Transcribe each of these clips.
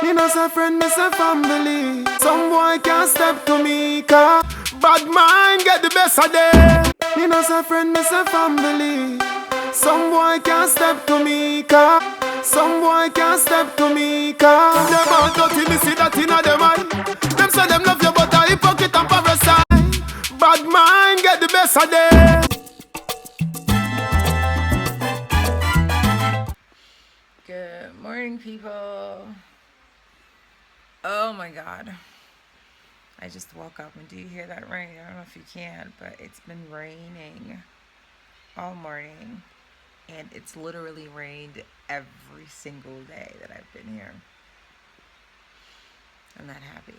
Me no say friend, me say family. Some boy can't step to me, car bad mind get the best of them. Me no say friend, me say family. Some boy can't step to me, car some boy can't step to me, car them all dirty, me see that inna them eye. Them say them love you, but a hypocrite and parasite. Bad mind get the best of them. Good morning, people. Oh my god. I just woke up, and do you hear that rain? I don't know if you can, but it's been raining all morning, and it's literally rained every single day that I've been here. I'm not happy.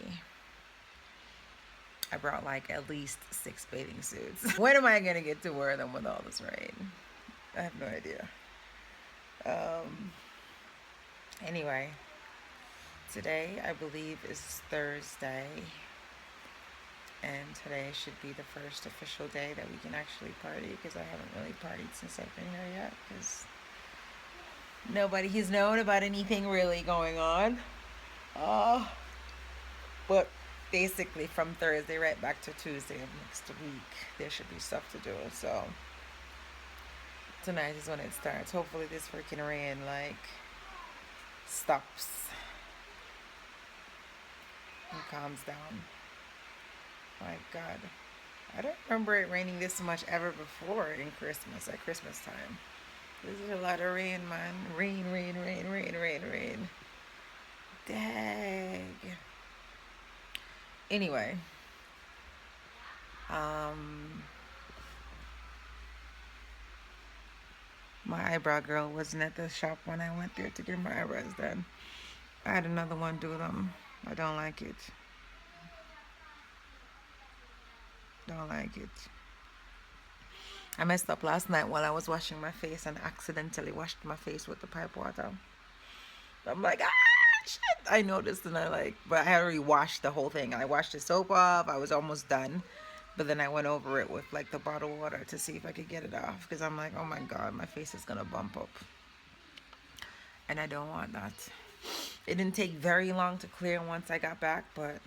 I brought like at least 6 bathing suits. When am I gonna get to wear them with all this rain? I have no idea. Anyway, today I believe is Thursday, and today should be the first official day that we can actually party, because I haven't really partied since I've been here yet, because nobody has known about anything really going on. But basically from Thursday right back to Tuesday of next week, there should be stuff to do. So tonight is when it starts. Hopefully this freaking rain like stops and calms down. My god, I don't remember it raining this much ever before in Christmas, at Christmas time. This is a lot of rain, man. Rain. Dang. Anyway, my eyebrow girl wasn't at the shop when I went there to get my eyebrows done. I had another one do them. I don't like it. I messed up last night while I was washing my face and accidentally washed my face with the pipe water. I'm like, shit. I noticed, and but I had already washed the whole thing. I washed the soap off. I was almost done. But then I went over it with like the bottled water to see if I could get it off, because I'm like, oh my god, my face is gonna bump up. And I don't want that. It didn't take very long to clear once I got back, but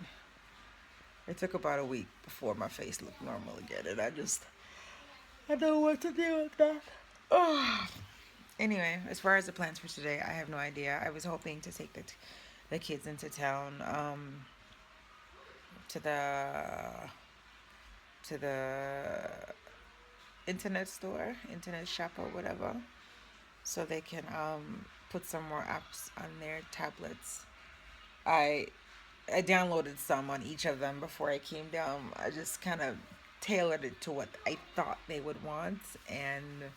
it took about a week before my face looked normal again, and I don't know what to do with that. Oh. Anyway, as far as the plans for today, I have no idea. I was hoping to take the kids into town, to the internet shop or whatever, so they can put some more apps on their tablets. I downloaded some on each of them before I came down. I just kind of tailored it to what I thought they would want, and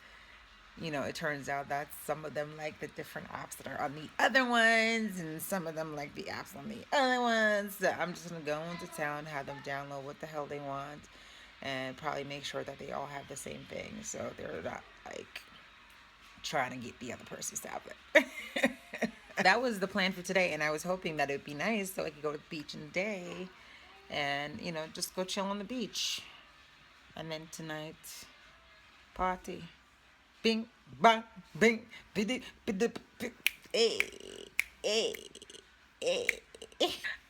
it turns out that some of them like the different apps that are on the other ones, and some of them like the apps on the other ones. So I'm just gonna go into town, have them download what the hell they want, and probably make sure that they all have the same thing, so they're not like trying to get the other person's tablet. That was the plan for today, and I was hoping that it would be nice so I could go to the beach in the day and just go chill on the beach, and then tonight party. Bing, bang, bing, biddy, biddy, hey, hey, hey.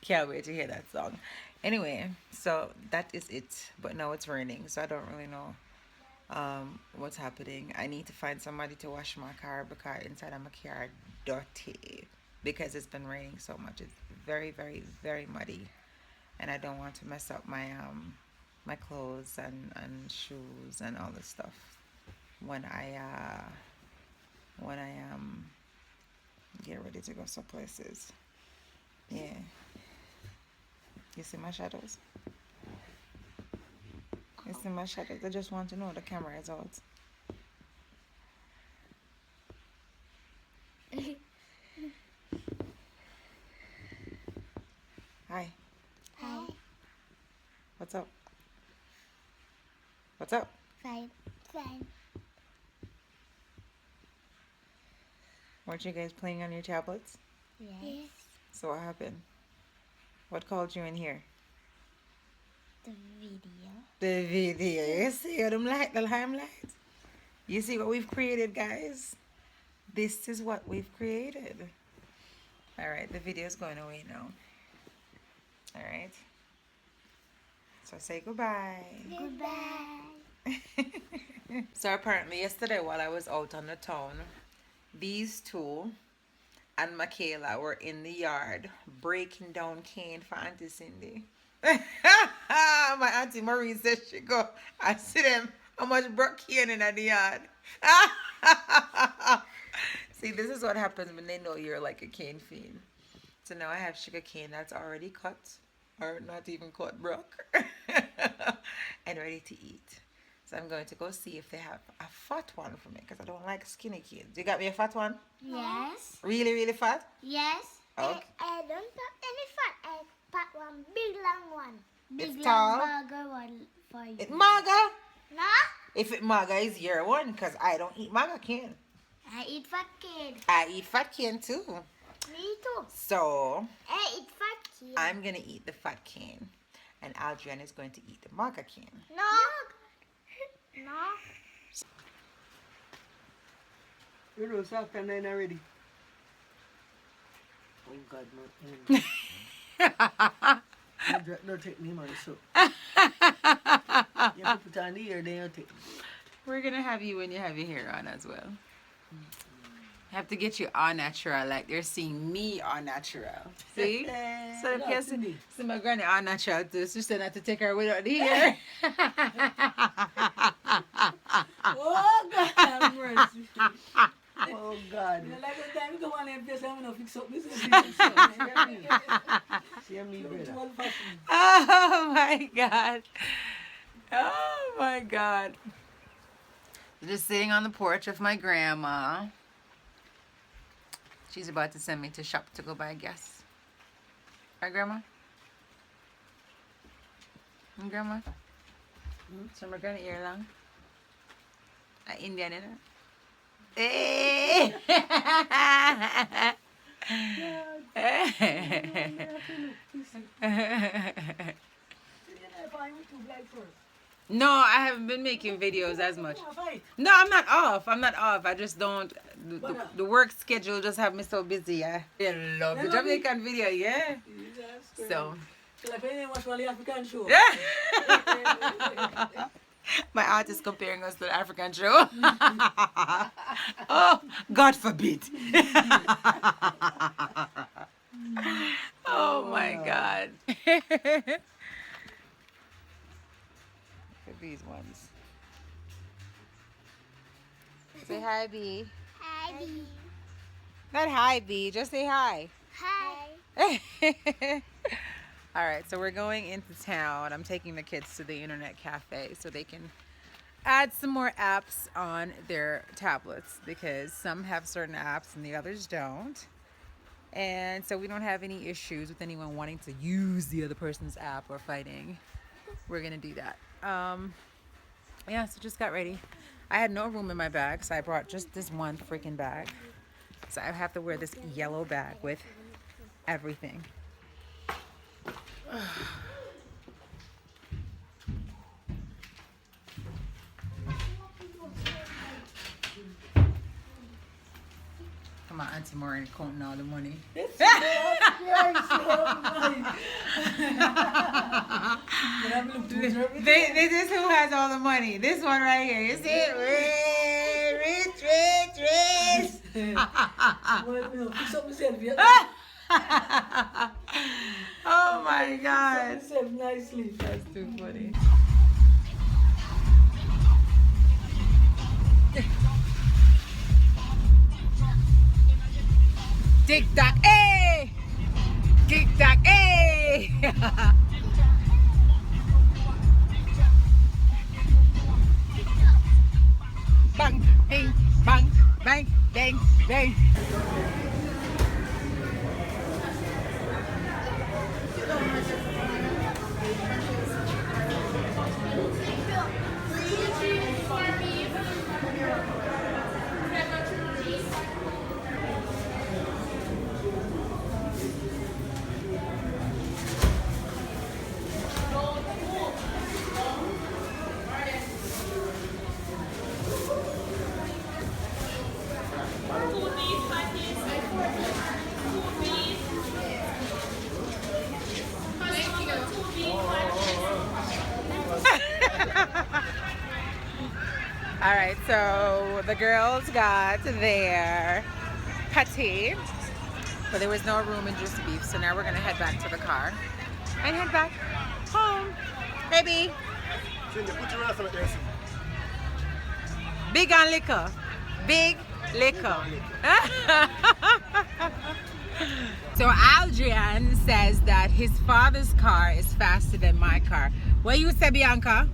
Can't wait to hear that song. Anyway, so that is it. But no, it's raining, so I don't really know what's happening. I need to find somebody to wash my car, because inside of my car dirty, because it's been raining so much. It's very, very, very muddy, and I don't want to mess up my my clothes and shoes and all this stuff when I get ready to go some places. Yeah. You see my shadows? You see my shadows? I just want to know the camera is out. Hi. Hi. What's up? What's up? Fine. Weren't you guys playing on your tablets? Yes. So what happened? What called you in here? The video. The video. You see them light, the limelight? You see what we've created, guys? This is what we've created. Alright, the video is going away now. Alright. So say goodbye. Goodbye. So apparently yesterday while I was out on the town, these two and Michaela were in the yard breaking down cane for Auntie Cindy. My Auntie Marie said she go. I see them how much broke cane in the yard. See, this is what happens when they know you're like a cane fiend. So now I have sugar cane that's already cut, or not even cut, broke, and ready to eat. So I'm going to go see if they have a fat one for me because I don't like skinny canes. You got me a fat one? Yes. Really, really fat? Yes. Okay. I don't have any fat. I pack one big long one. Big It's long tall. burger one for you. It maga? No? If it maga is your one because I don't eat maga cane. I eat fat kid. I eat fat cane too. Me too. So I eat fat kid. I'm going to eat the fat cane and Adrian is going to eat the maga cane. No. No. You know, it's after 9 already. Oh God, no. No take me, man, so. You put it on the ear, then you take me. We're going to have you when you have your hair on as well. I have to get you all natural, like they're seeing me all natural. See? So the person, see my granny all natural too. So she said not to take her without the hair. Oh God, have mercy. Oh God. You like the time you come on and place, I'm gonna fix up this. See me, brother. Oh my God. Oh my God. Just sitting on the porch with my grandma. She's about to send me to shop to go buy gas. Right, Grandma? Grandma? So we're gonna ear long. Indian, innit? Hey! No, I haven't been making videos as much. No, I'm not off. I'm not off. I just don't. The work schedule just have me so busy. Yeah. I love the Jamaican video, yeah. So. My aunt is comparing us to the African show. Oh, God forbid. Oh my God. Look at these ones. Say hi, B. Hi. B. Not hi, B. Just say hi. Hi. All right, so we're going into town. I'm taking the kids to the internet cafe so they can add some more apps on their tablets because some have certain apps and the others don't. And so we don't have any issues with anyone wanting to use the other person's app or fighting. We're going to do that. Yeah, so just got ready. I had no room in my bag, so I brought just this one freaking bag. So I have to wear this yellow bag with everything. Come on, Auntie Maureen counting all the money. This is who has all the money. This one right here. You see it? Rich. Oh my God. Nicely. That's too funny. Tic tac, eh! Tic tac, eh! Bang, bing, bang, bang, bang, bang. All right, so the girls got their patty, but there was no room in just beef. So now we're gonna head back to the car and head back home. Baby. Big on liquor. Big liquor. So Adrian says that his father's car is faster than my car. What you say, Bianca?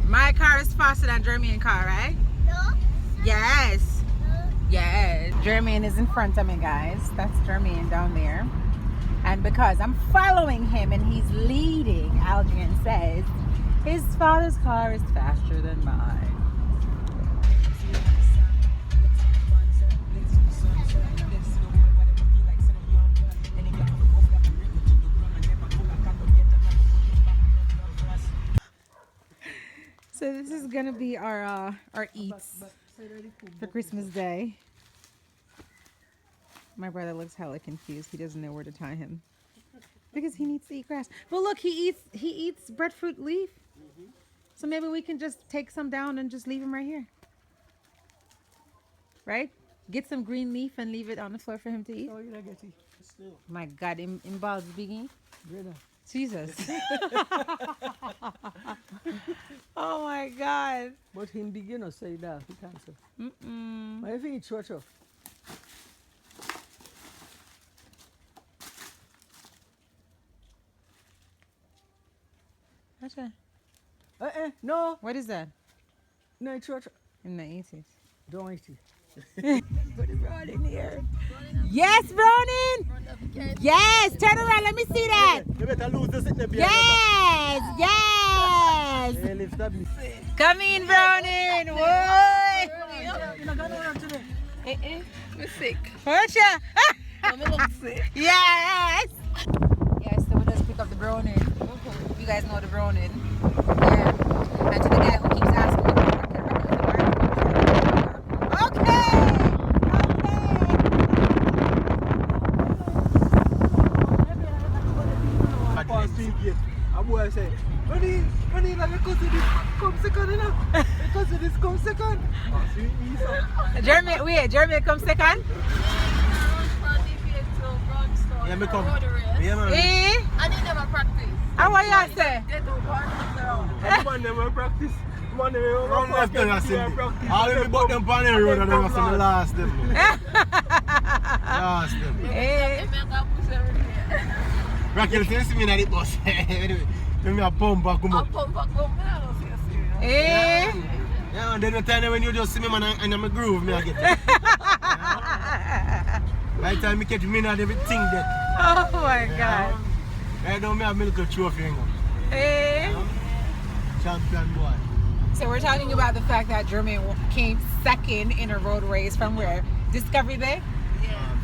My car is faster than Jermaine's car, right? No. Yes. No. Yes. Jermaine is in front of me, guys. That's Jermaine down there. And because I'm following him and he's leading, Adrian says his father's car is faster than mine. So this is gonna be our eats for Christmas Day. My brother looks hella confused. He doesn't know where to tie him because he needs to eat grass. But look, he eats breadfruit leaf. So maybe we can just take some down and just leave him right here, right? Get some green leaf and leave it on the floor for him to eat. My God, in balls biggie. Jesus. Oh my God. But him begin to say that, he can't say. But if he eat short. What's that? No. What is that? No, it's short. I'm not eating. Don't eat it. Put it right in here. Yes, Browning. Yes, turn around. Let me see that. You better lose this in the beer. Yes, yes. Hey, lift up. Come in, Browning. Whoa. I'm sick. What's ya? I'm look sick. Yes. Yes, so we just pick up the Browning. You guys know the Browning. Yeah. And to the guy who keeps asking me about A boy say, when he like because of this come second, you know? Because of this come second. Jeremy come second? Yeah, me come. Yeah, man. Eh? I didn't never practice. How are you say? They do practice around. Man, never practice. Man, never run left and I see. All of me bought them on the road and they was the last them. Last them. Eh? Racquel, you see me in the bus. Let me a pump back come up. Eh? Yeah, and then the time when you just see me man and I'm a groove, me I get it. By the time I catch me and everything there. Oh my God. I don't have a little trophy, you know. Eh? Champion boy. So we're talking about the fact that Jermaine came second in a road race from where? Discovery Bay? Yeah.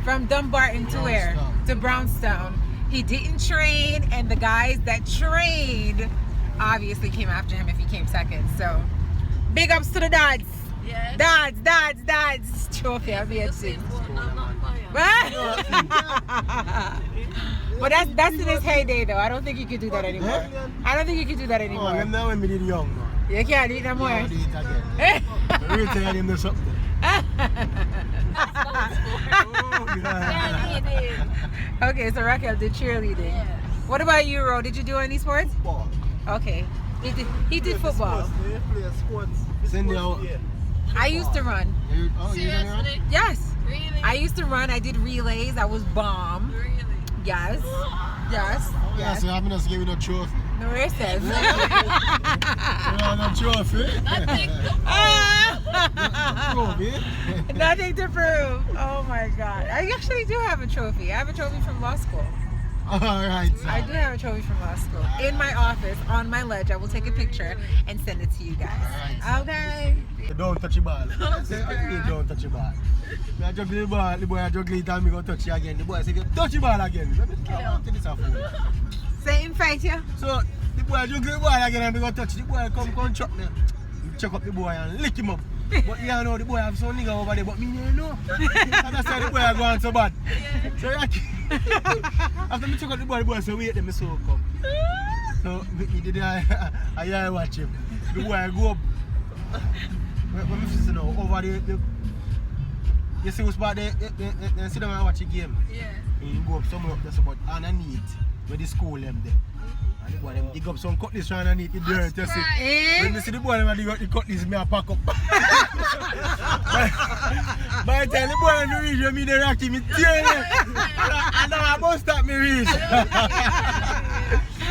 From Dumbarton to where? To Brownstone. He didn't train, and the guys that trained obviously came after him if he came second. So big ups to the dads. Yes. Dads. Trophy, I'll be at six. But that's in his heyday though. I don't think you could do that anymore. I don't think you could do that anymore. Oh, now when we did young, man. You can't do it no more. Yeah, do it again. We tell him there's something. Okay, so Racquel did cheerleading. Yes. What about you, Ro? Did you do any sports? Football. Okay. He did football. Send out. I used to run. You done run? Seriously? Yes. Really? I used to run. I did relays. I was bomb. Really? Yes. Yeah, Yes. so I'm not giving no trophy. No, where it says. No trophy. Trophy. Nothing to prove. Oh my God. I actually do have a trophy. I have a trophy from law school. Alright. I do have a trophy from law school. In my office, on my ledge. I will take a picture and send it to you guys. Okay. Don't touch the ball. Say, don't touch the ball. I juggle the ball, the boy I juggle it and me go touch it again. The boy say, touch the ball again. I want to this a fool. Same fight, yeah? So, the boy juggle the ball again and me go touch the boy come chop me. Check up the boy and lick him up. But you know the boy have some nigga over there, but me you know. And that's why the boy are going so bad. So after me check out the boy say wait, then me so come. So he did I watch him. The boy go up. When we see now over the you see who's about they sit down and watch the game. Yeah. He go up somewhere up there so but underneath where the school them there. And the boy them dig up some cutlass from underneath the dirt. You see. When you see the boy them dig up the cutlass, me a pack up. By the time the boy them reach me the Rocky, me tear them. And now I must stop me reach.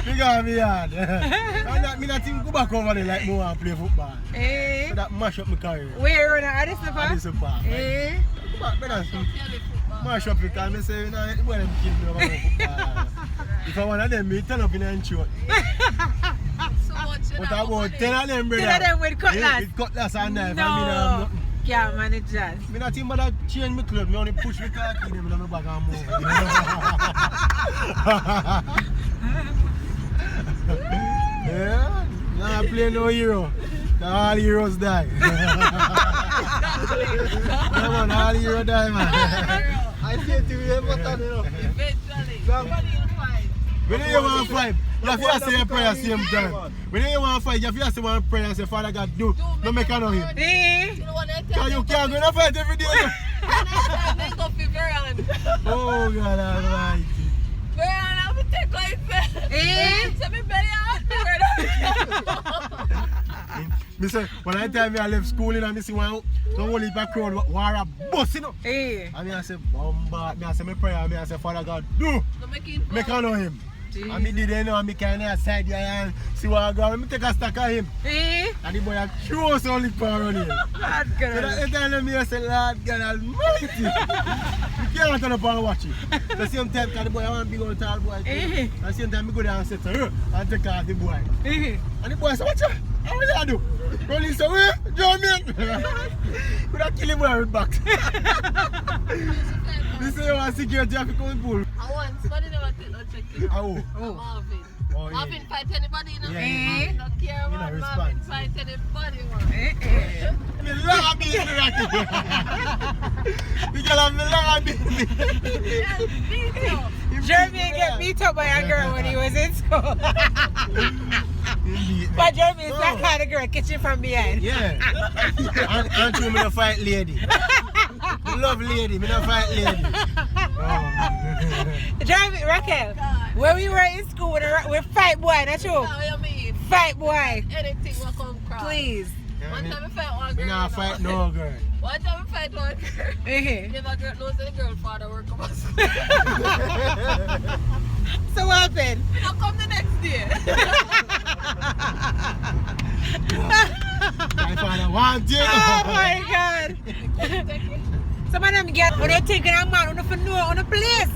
Because me hard. And that me not think go back over there like me want to play football. So that mash up my career. Where on Addis Ababa? Addis Ababa. Go back better. Mash up because I say, you know, the boy them kill me over football. If I want them, me turn up in a short. So much. But about 10 of them, brother. 10 of them with cutlass? Yeah, with cutlass and knife. No. And me not have nothing. Can't manage that. Me not think about change my clothes. Me only push my car key them in my bag and move. Yeah? Nah, play no hero. All heroes die. Come on, all heroes die, man. I say to you, but I don't know. Eventually. Nobody will fight. When you want to fight, you have to say a prayer same time. When you want to fight, you have to say one prayer and say, Father God, do. Don't make an of him. You know what I tell Because you can't go to fight every day. They go for Veron. Oh, God Almighty. Veron, I will take like that. Tell me belly out. Me say, when I tell me I left school and I see one, some whole heap of crowd war a bus, you know. And I say, bombard. Me I say, my prayer. Me I say, Father God, do. Make an of him. And me did it, you know, and me kind of side here and see what I got. Me take a stack of him. And the boy a close only for around here. Lord God. So that time me I say, Lord God Almighty. You can't turn up and watch it. The same time, because the boy I want to be going to tall boy. At the same time, I go there and sit and take off the boy. And the boy say, watch out. How will I do? Rolling so, join me. Could I kill him with a back? This is your security have to come and pull. I want somebody never take no check. You know. Oh. Marvin. Oh, yeah. Marvin fight anybody, you know? Yeah. Don't care You about know, Marvin response. fight anybody, man. Me love me in the because I'm love me. Jeremy get beat up by a girl when he was in school. But Jeremy is that kind of girl, catch you from behind. Yeah. And you me no fight lady. Me love lady, me no fight lady. Jeremy, Racquel, when we were in school with fight boy, that's true. What you mean? Fight boy. Anything will come cross. Please. One time I fight one girl. Me not fight no girl. One time I fight one girl. Never girl knows that the girl father work on us. So what happened? I'll come the next day. My father want you. Oh my God. Some of them get when they thinking I'm man on the know on the place.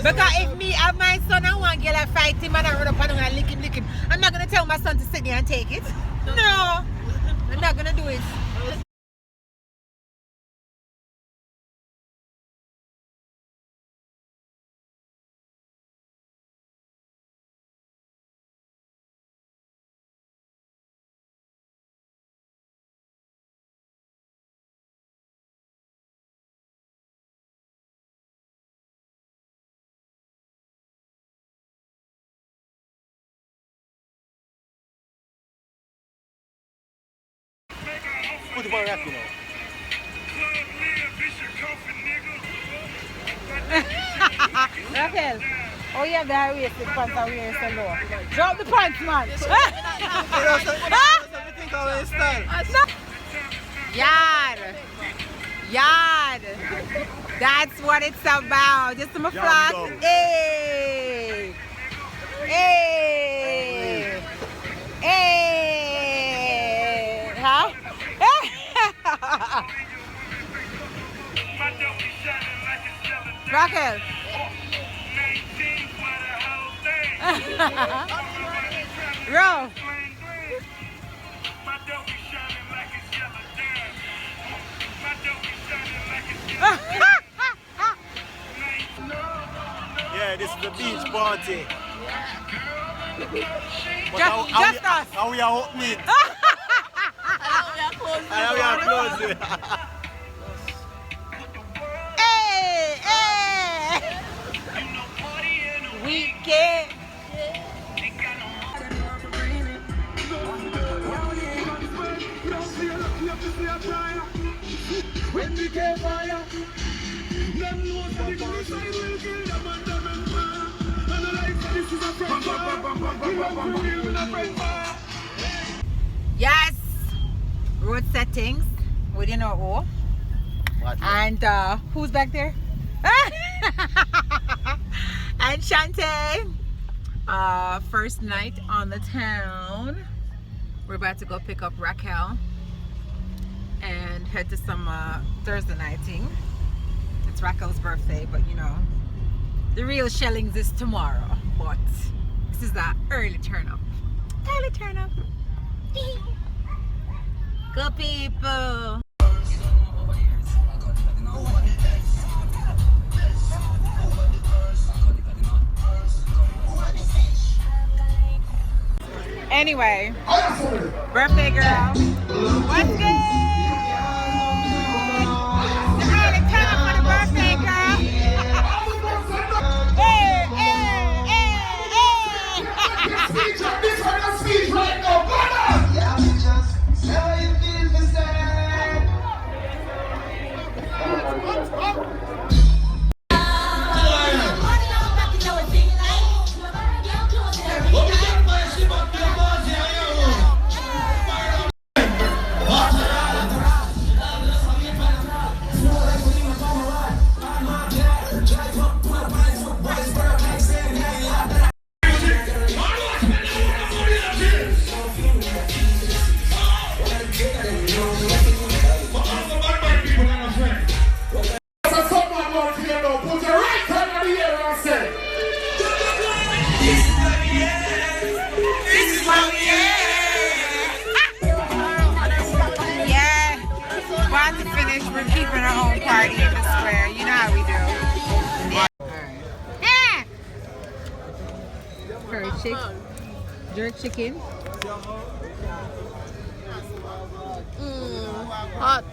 Because if me have my son and one girl I fight him and I run up and I lick him, I'm not gonna tell my son to sit there and take it. No, I'm not gonna do it. Put the ball Racquel now. Racquel, oh yeah, the high waisted pants are wearing so low. Drop the pants, man. Yard. Yard. That's what it's about. Just my flock. Hey. Hey. Hey. Huh? Racquel. Roll. Yeah, this is the beach party. But Just us. How we are opening it? How we are closing. Hey, hey. We get. Yes, road settings. We didn't know who. And who's back there? And Shante. First night on the town. We're about to go pick up Racquel and head to some Thursday nighting. It's Racquel's birthday, but you know, the real shellings is tomorrow. But this is the early turn up. Early turn up. Go people. Anyway, birthday girl. What's good? The early turn up for the birthday girl. Hey, hey, hey, hey. This one a speech right now, brother. Yeah, we just say how you feel to say. We're keeping our own party in the square. You know how we do. Yeah. Curry chicken. Jerk chicken. Hot.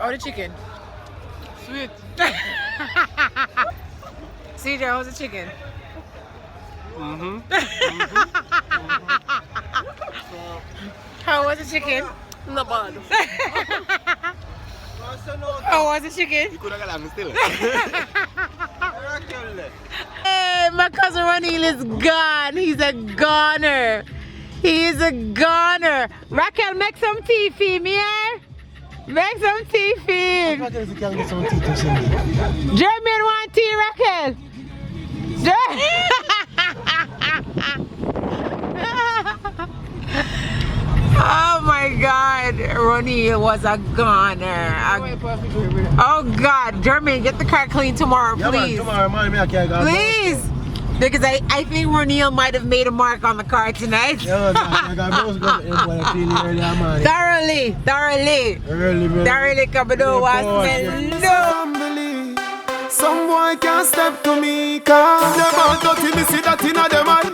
Oh, the chicken. Sweet. CJ, how's the chicken? How was the chicken? Not bad. How was the chicken? You could have got still. Hey, my cousin Racquel is gone. He's a goner. He is a goner. Racquel, make some tea for me, eh? Make some tea for him. Jermaine want tea, Racquel. Oh my God, Ronnie was a goner. Oh God, Jermaine, get the car clean tomorrow, please. Please. Because I think Ronnie might have made a mark on the car tonight. Thoroughly. Thoroughly, Cabado was some boy can't step to me, cause them all dirty, me see that inna them eye.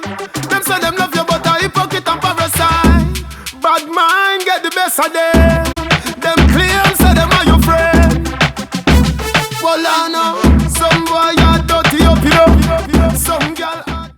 Them say them love you, but a hypocrite and parasite. Bad mind get the best of them.